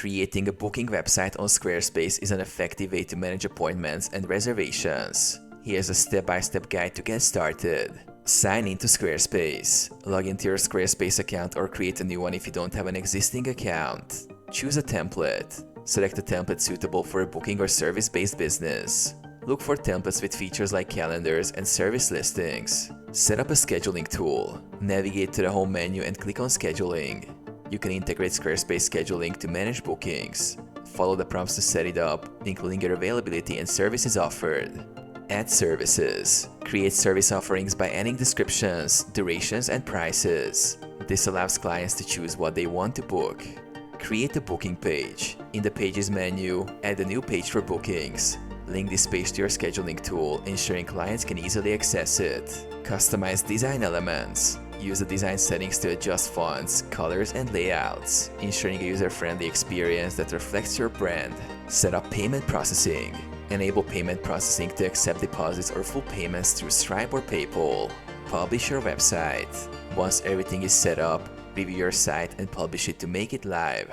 Creating a booking website on Squarespace is an effective way to manage appointments and reservations. Here's a step-by-step guide to get started. Sign into Squarespace. Log into your Squarespace account or create a new one if you don't have an existing account. Choose a template. Select a template suitable for a booking or service-based business. Look for templates with features like calendars and service listings. Set up a scheduling tool. Navigate to the home menu and click on Scheduling. You can integrate Squarespace scheduling to manage bookings. Follow the prompts to set it up, including your availability and services offered. Add services. Create service offerings by adding descriptions, durations, and prices. This allows clients to choose what they want to book. Create a booking page. In the Pages menu, add a new page for bookings. Link this page to your scheduling tool, ensuring clients can easily access it. Customize design elements. Use the design settings to adjust fonts, colors, and layouts, ensuring a user-friendly experience that reflects your brand. Set up payment processing. Enable payment processing to accept deposits or full payments through Stripe or PayPal. Publish your website. Once everything is set up, review your site and publish it to make it live.